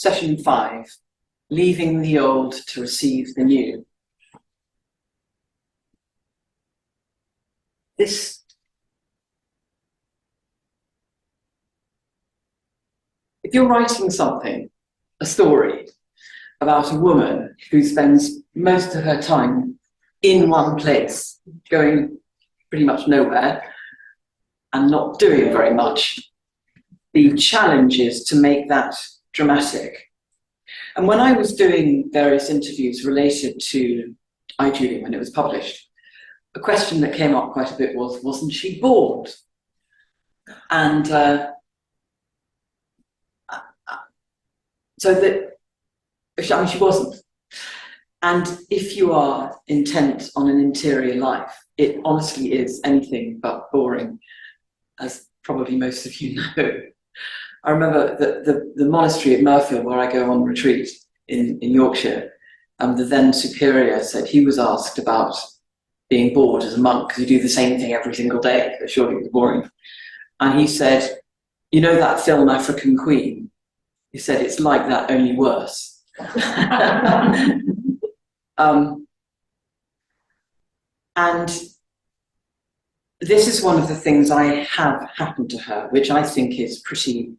Session 5, Leaving the Old to Receive the New. If you're writing something, a story, about a woman who spends most of her time in one place, going pretty much nowhere, and not doing very much, the challenge is to make that dramatic. And when I was doing various interviews related to I, Julian, when it was published, a question that came up quite a bit was, wasn't she bored? And so that, I mean, she wasn't. And if you are intent on an interior life, it honestly is anything but boring, as probably most of you know. I remember the monastery at Murfield, where I go on retreat in Yorkshire, the then superior said he was asked about being bored as a monk because you do the same thing every single day, so surely it was boring. And he said, you know that film African Queen? He said, it's like that, only worse. And this is one of the things I have happened to her, which I think is pretty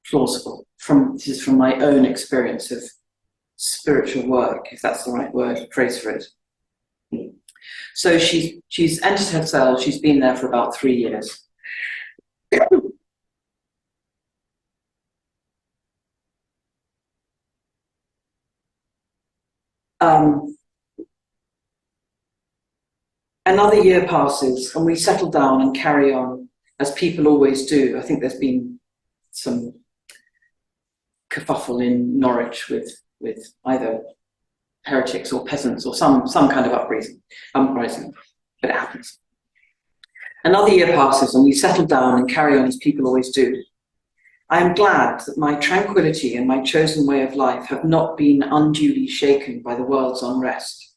plausible. This is from my own experience of spiritual work, if that's the right phrase for it. So she's entered her cell. She's been there for about 3 years. Another year passes and we settle down and carry on as people always do. I think there's been some kerfuffle in Norwich with either heretics or peasants or some kind of uprising, but it happens. Another year passes and we settle down and carry on as people always do. I am glad that my tranquility and my chosen way of life have not been unduly shaken by the world's unrest.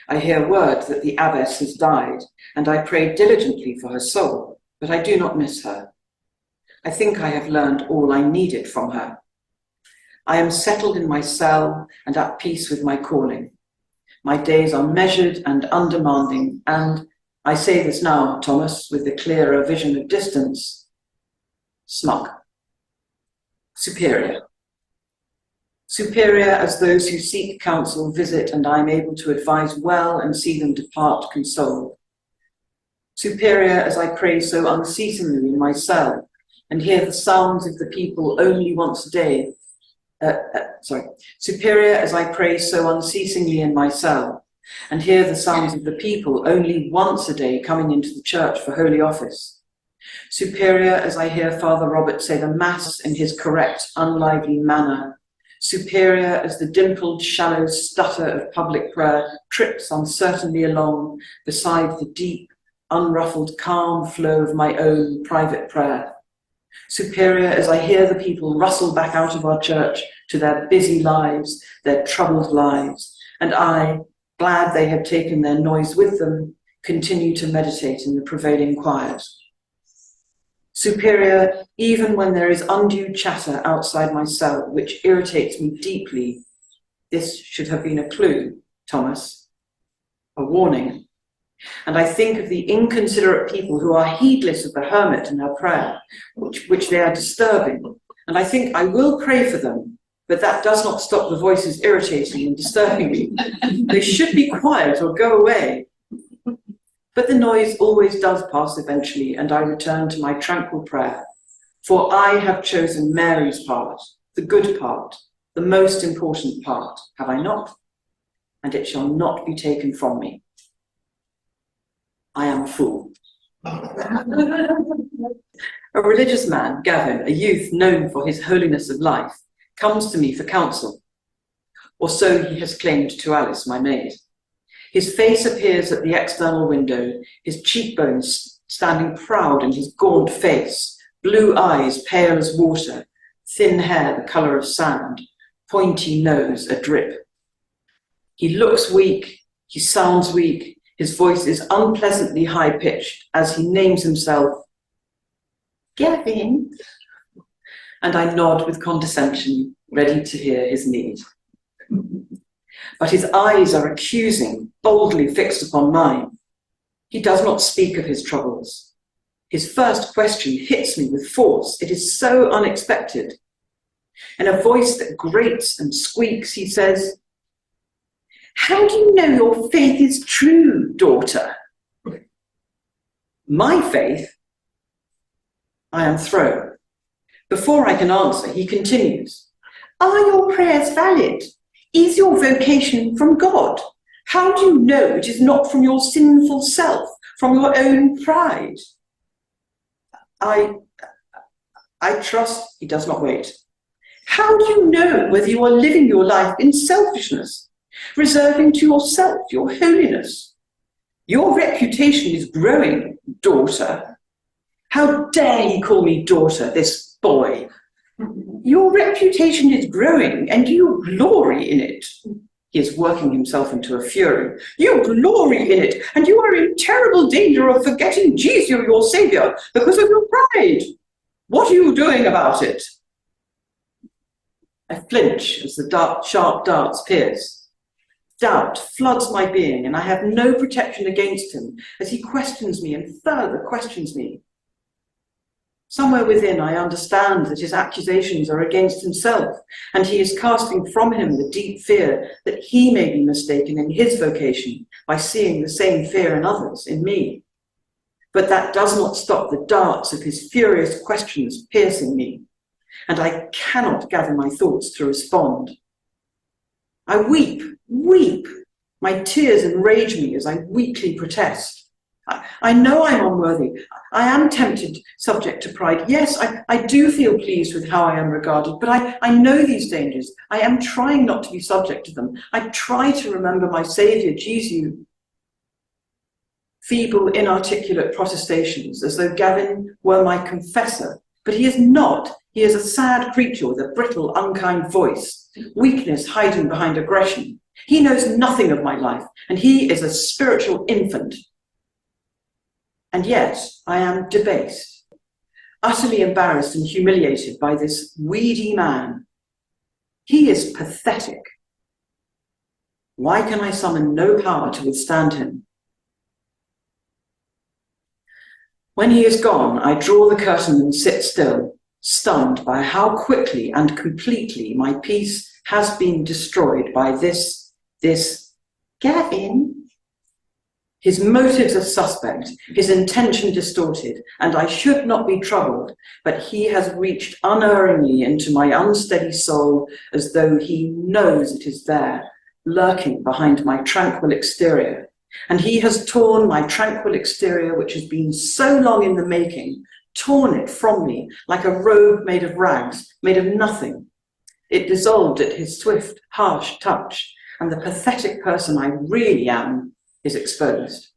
I hear word that the abbess has died, and I pray diligently for her soul, but I do not miss her. I think I have learned all I needed from her. I am settled in my cell and at peace with my calling. My days are measured and undemanding, and I say this now, Thomas, with the clearer vision of distance, smug. Superior. Superior as those who seek counsel visit, and I am able to advise well and see them depart consoled. Superior as I pray so unceasingly in my cell, and hear the sounds of the people only once a day. Superior as I pray so unceasingly in my cell, and hear the sounds of the people only once a day coming into the church for holy office. Superior as I hear Father Robert say the Mass in his correct, unlively manner. Superior as the dimpled, shallow stutter of public prayer trips uncertainly along beside the deep, unruffled, calm flow of my own private prayer. Superior as I hear the people rustle back out of our church to their busy lives, their troubled lives, and I, glad they have taken their noise with them, continue to meditate in the prevailing quiet. Superior, even when there is undue chatter outside my cell, which irritates me deeply. This should have been a clue, Thomas, a warning. And I think of the inconsiderate people who are heedless of the hermit and her prayer, which they are disturbing. And I think I will pray for them, but that does not stop the voices irritating and disturbing me. They should be quiet or go away. But the noise always does pass eventually, and I return to my tranquil prayer. For I have chosen Mary's part, the good part, the most important part, have I not? And it shall not be taken from me. I am a fool. A religious man, Gavin, a youth known for his holiness of life, comes to me for counsel, or so he has claimed to Alice, my maid. His face appears at the external window, his cheekbones standing proud in his gaunt face, blue eyes pale as water, thin hair the colour of sand, pointy nose adrip. He looks weak, he sounds weak, his voice is unpleasantly high-pitched as he names himself Gavin. and I nod with condescension, ready to hear his need. But his eyes are accusing, boldly fixed upon mine. He does not speak of his troubles. His first question hits me with force. It is so unexpected. In a voice that grates and squeaks, he says, "How do you know your faith is true, daughter?" My faith? I am thrown. Before I can answer, he continues, "Are your prayers valid? Is your vocation from God? How do you know it is not from your sinful self, from your own pride?" I trust he does not wait. "How do you know whether you are living your life in selfishness, reserving to yourself your holiness? Your reputation is growing, daughter." How dare he call me daughter, this boy? "Your reputation is growing and you glory in it." He is working himself into a fury. "You glory in it and you are in terrible danger of forgetting Jesus, your Saviour, because of your pride. What are you doing about it?" I flinch as the sharp darts pierce. Doubt floods my being, and I have no protection against him as he questions me and further questions me. Somewhere within, I understand that his accusations are against himself, and he is casting from him the deep fear that he may be mistaken in his vocation by seeing the same fear in others, in me. But that does not stop the darts of his furious questions piercing me, and I cannot gather my thoughts to respond. I weep. My tears enrage me as I weakly protest. I know I'm unworthy. I am tempted, subject to pride. Yes, I do feel pleased with how I am regarded, but I know these dangers. I am trying not to be subject to them. I try to remember my Saviour, Jesus. Feeble, inarticulate protestations, as though Gavin were my confessor, but he is not. He is a sad creature with a brittle, unkind voice, weakness hiding behind aggression. He knows nothing of my life, and he is a spiritual infant. And yet I am debased, utterly embarrassed and humiliated by this weedy man. He is pathetic. Why can I summon no power to withstand him? When he is gone, I draw the curtain and sit still, stunned by how quickly and completely my peace has been destroyed by this Gavin. His motives are suspect, his intention distorted, and I should not be troubled, but he has reached unerringly into my unsteady soul as though he knows it is there, lurking behind my tranquil exterior. And he has torn my tranquil exterior, which has been so long in the making, torn it from me like a robe made of rags, made of nothing. It dissolved at his swift, harsh touch, and the pathetic person I really am is exposed.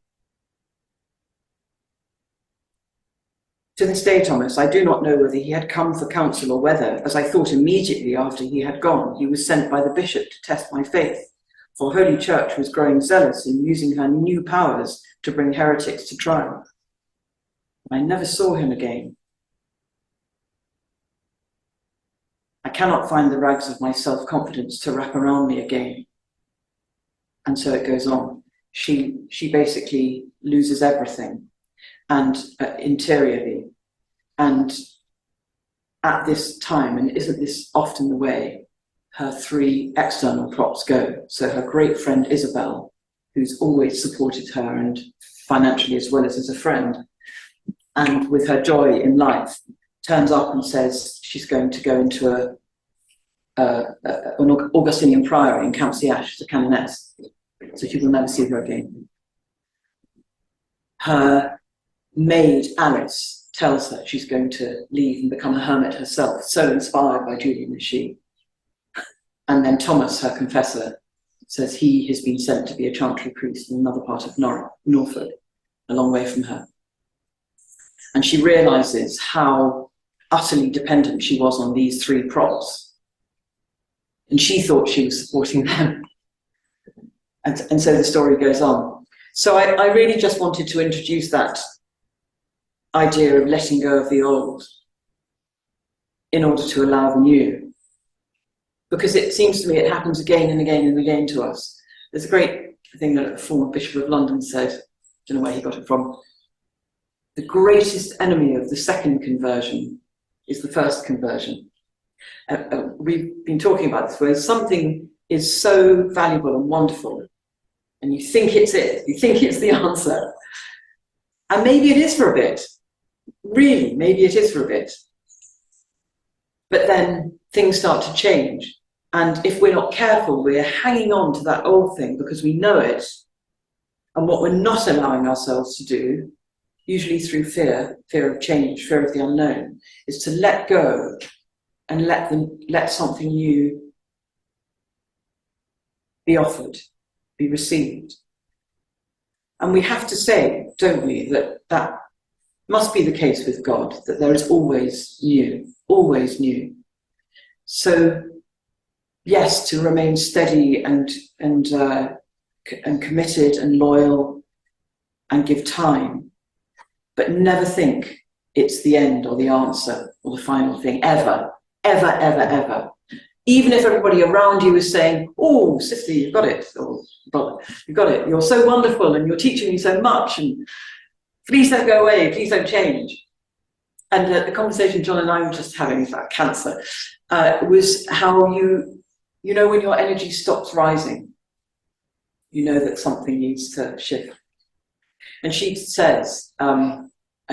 To this day, Thomas, I do not know whether he had come for counsel or whether, as I thought immediately after he had gone, he was sent by the bishop to test my faith, for Holy Church was growing zealous in using her new powers to bring heretics to trial. I never saw him again. I cannot find the rags of my self-confidence to wrap around me again. And so it goes on. She basically loses everything, and interiorly. And at this time, and isn't this often the way, her three external props go. So her great friend Isabel, who's always supported her and financially as well as a friend, and with her joy in life, turns up and says she's going to go into an Augustinian priory in Count Siash, the canoness. So she will never see her again. Her maid, Alice, tells her she's going to leave and become a hermit herself, so inspired by Julian is she. And then Thomas, her confessor, says he has been sent to be a chantry priest in another part of Norfolk, a long way from her. And she realizes how utterly dependent she was on these three props. And she thought she was supporting them. And so the story goes on. So I really just wanted to introduce that idea of letting go of the old. in order to allow the new. Because it seems to me it happens again and again and again to us. There's a great thing that a former Bishop of London said, I don't know where he got it from, the greatest enemy of the second conversion is the first conversion. We've been talking about this, where something is so valuable and wonderful, and you think it's it, you think it's the answer. And maybe it is for a bit. Really, maybe it is for a bit. But then things start to change. And if we're not careful, we're hanging on to that old thing because we know it. And what we're not allowing ourselves to do, usually through fear of change, fear of the unknown, is to let go and let something new be offered, be received. And we have to say, don't we, that that must be the case with God, that there is always new, always new. So, yes, to remain steady and committed and loyal and give time, but never think it's the end or the answer or the final thing, ever, ever, ever, ever. Even if everybody around you is saying, oh, sister, you've got it, or brother, you've got it, you're so wonderful and you're teaching me so much, and please don't go away, please don't change. And the conversation John and I were just having about cancer was how you know when your energy stops rising, you know that something needs to shift. And she says,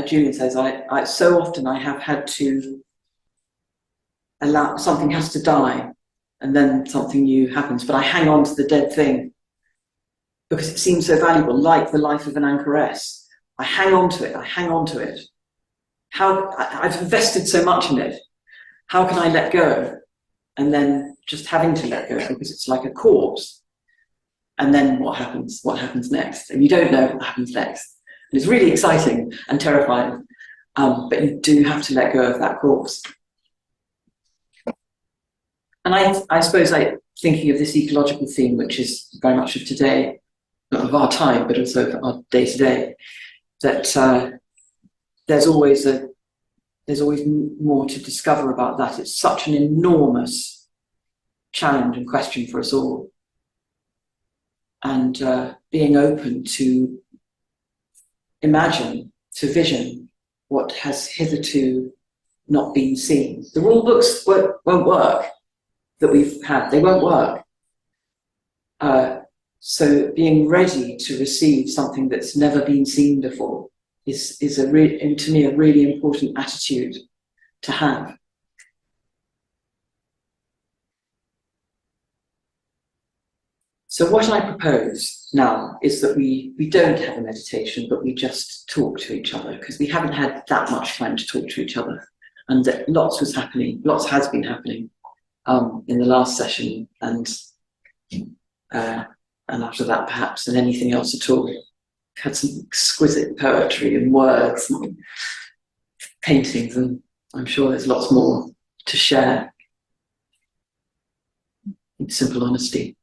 Julian says, I so often I have had to allow, something has to die and then something new happens, but I hang on to the dead thing because it seems so valuable, like the life of an anchoress. I hang on to it, I hang on to it. I've invested so much in it. How can I let go? And then just having to let go because it's like a corpse. And then what happens? What happens next? And you don't know what happens next. And it's really exciting and terrifying, but you do have to let go of that corpse. And I suppose, like, thinking of this ecological theme, which is very much of today, not of our time, but also of our day to day, that there's always more to discover about that. It's such an enormous challenge and question for us all. And being open to imagine, to vision what has hitherto not been seen. The rule books won't work that we've had, they won't work. So being ready to receive something that's never been seen before is to me a really important attitude to have. So what I propose now is that we don't have a meditation, but we just talk to each other, because we haven't had that much time to talk to each other, and that lots has been happening in the last session, and after that perhaps, and anything else at all. We've had some exquisite poetry and words and paintings, and I'm sure there's lots more to share in simple honesty.